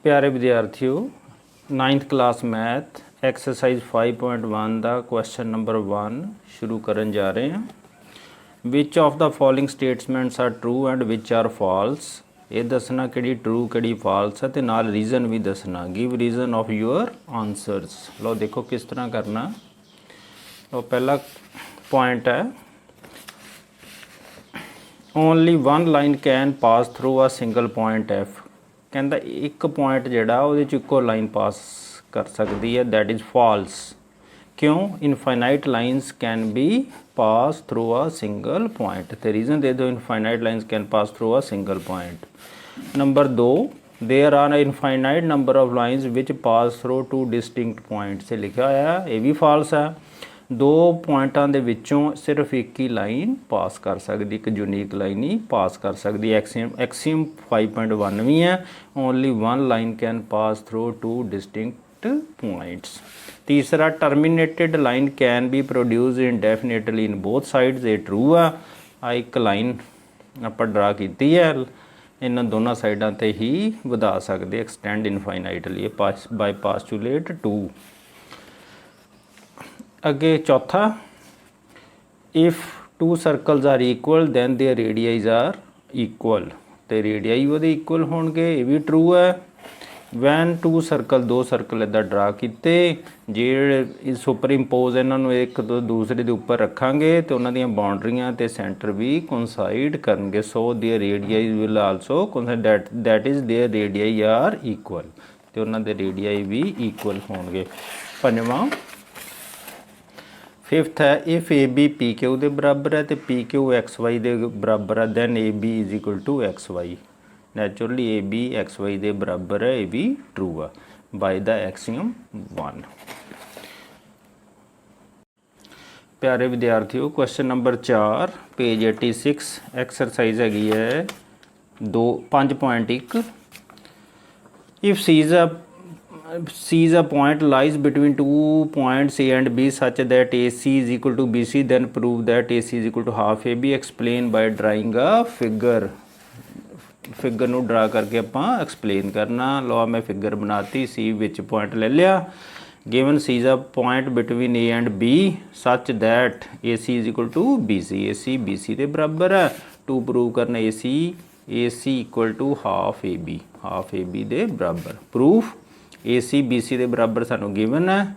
प्यारे विद्यार्थियों 9th class math exercise 5.1 का क्वेश्चन नंबर 1 शुरू करन जा रहे हैं। Which of the following statements are true and which are false. ये दसना कि ट्रू कि फॉल्स है, तो नाल रीजन भी दसना। Give reason of your answers. लो देखो किस तरह करना। लो पहला पॉइंट है only one line can pass through a single point F. कहता एक पॉइंट जोड़ा वो इको लाइन पास कर सकती है, दैट इज़ फॉल्स। क्यों? Infinite lines can be pass through a single point. तो रीजन दे दो, infinite lines can pass through a single point. Number 2, there are infinite number of lines which pass through two distinct point से लिखा है, ये भी false है। दो पॉइंटां दे विचों सिर्फ एक ही लाइन पास कर सकती, एक यूनीक लाइन ही पास कर सकती। एक्सियम 5.1 भी है, only one line can pass through two distinct points. तीसरा, terminated line can be produce indefinitely in both sides. ये ट्रू है। एक लाइन आप ड्रा की है, इन्होंने दोनों साइडों पर ही वधा सकते, एक्सटेंड इनफाइनाइटली बाय पास्टुलेट 2। अगे चौथा, if two circles are equal then their radii are equal. तो रेडियाई वो इक्वल होंगे, ये भी ट्रू है। वैन टू सर्कल, दो सर्कल इदा ड्रा किए, जे सुपर इंपोज इन्हों एक तो दूसरे के उपर रखांगे तो उन्होंने बाउंड्रियां तो सेंटर भी कोइंसाइड करनगे। So their radii will also coincide, that is their radii are equal, तो उन्होंने रेडियाई भी इक्वल होंगे। पंजवां, फिफ्थ है, if A B P Q के बराबर है तो पी क्यू एक्स वाई के बराबर है, then A B is equal to X Y. Naturally A B X Y के बराबर है, ये भी ट्रू है बाय द एक्सियम 1। प्यारे विद्यार्थियों क्वेश्चन नंबर 4 पेज 86 एक्सरसाइज हैगी है 5.1। If C is a point lies between 2 points A and B such that AC is equal to BC, then prove that AC is equal to half AB. Explain by drawing a figure. Figure नू draw करके आपां explain करना। लो मैं figure बनाती, सी which point ले लिया। Given C is a point between A and B such that AC is equal to BC. AC BC के बराबर है। टू प्रूव करना AC equal to half AB, half AB के बराबर। प्रूफ AC BC के बराबर सानू गिवन है।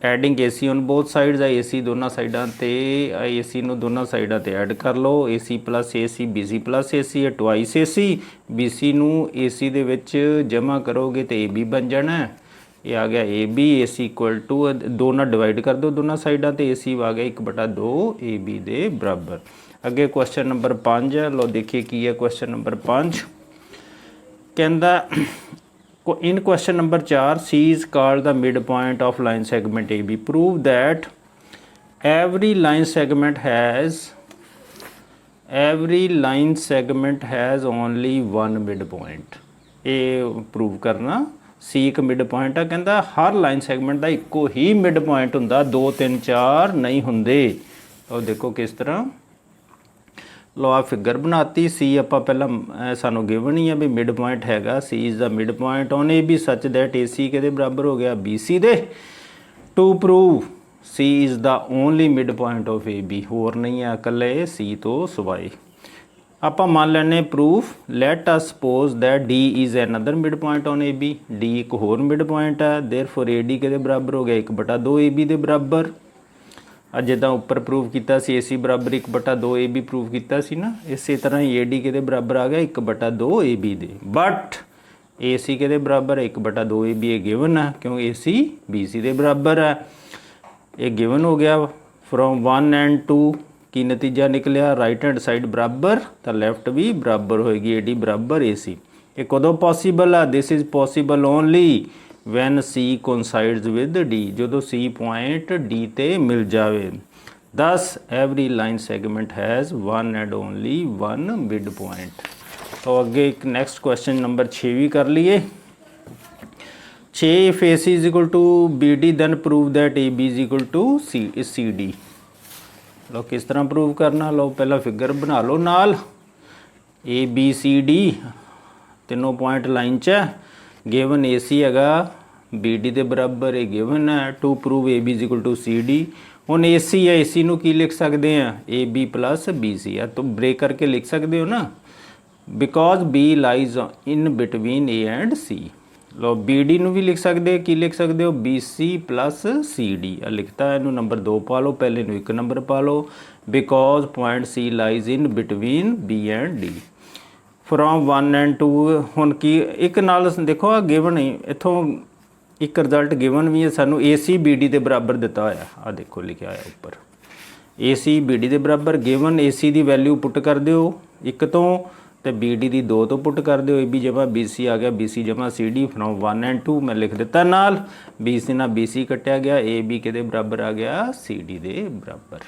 Adding AC on both sides है, AC दोनों साइडों ते AC नू दोनों साइडों ते ऐड कर लो। AC plus AC BC plus AC है ट्वाइस AC। BC नू AC दे विच जमा करोगे तो AB बन जाना है। ये आ गया AB। AC इक्वल टू दो ना डिवाइड कर दो दोनों साइडों ते, AC आ गया 1/2 AB दे बराबर। अगे क्वेश्चन नंबर 5 है। लो देखिए की है क्वेश्चन नंबर 5। कहता in question number 4, C is called the midpoint of line segment AB. Prove that every line segment has only one midpoint. ये प्रूव करना। C एक midpoint है, कहता हर लाइन सैगमेंट का इको ही midpoint हुंदा, 2 3 4 नहीं हुंदे। और देखो किस तरह। लो आ फिगर बनाती। सी आप पहला सानू गिवन ही है भी मिड पॉइंट हैगा, C is the mid point on A B such that A C के बराबर हो गया बी सी दे। To prove C is the only mid point of A B, होर नहीं है कल्ले सी तो सिवाए। आप मान लैने proof, let us suppose that D is another mid point on A B. D एक होर मिड पॉइंट है, देयर फॉर ए डी के बराबर हो गया 1/2 ए बी के बराबर। जिदा उपर प्रूव किया ए सी बराबर 1/2 ए बी प्रूव किया ना, इस तरह ही ए डी के बराबर आ गया 1/2 A B they. But A C के बराबर 1/2 ए बी गिवन है, क्यों ए सी बी सी के बराबर है। ये गिवन हो गया। फ्रॉम 1 and 2 की नतीजा निकलिया, राइट हैंड साइड बराबर तो लैफ्ट भी बराबर होएगी, ए डी बराबर ए सी। ये कदों पॉसीबल है? This is possible only when C coincides with D, जो C पॉइंट D ते मिल जाए। दस every line segment has one and only one mid point. तो अगे एक नेक्स्ट क्वेश्चन नंबर 6 भी कर लिए। 6, if AC is equal to BD then prove that AB is equal to CD। लो किस तरह प्रूव करना। लो पहला फिगर बना लो नाल ABCD तीनों पॉइंट लाइन च है। गिवन ए सी हैगा बी डी के बराबर, ये गिवन है। To prove A B is equal to C D. हुण ए सी है, ए सी नूं की लिख सकते हैं, A B plus B C है, तो ब्रेक करके लिख सकते हो ना, because B lies in between A and C. लो बी डी नूं भी लिख सकते, की लिख सकते हो, B C plus C D. लिखता है इनू नंबर 2 पा लो, पहले नूं 1 नंबर पा लो, because point C lies in between B and D. From 1 and 2 हुण की एक नाल देखो आ गिवन ही इत्थों एक रिजल्ट गिवन भी है सानू, ए सी बी डी के बराबर दिता होया, आ देखो लिखा है उपर ए सी बी डी के बराबर। गिवन ए सी की वैल्यू पुट कर दिओ 1 तो ते बी डी की 2 तो पुट कर दिओ, ए बी जमा बी सी आ गया, बी सी जमा सी डी। फ्रॉम 1 एंड 2 मैं लिख दिता नाल, बी सी ना बी सी कटिया गया, ए बी के बराबर आ गया सी डी के बराबर।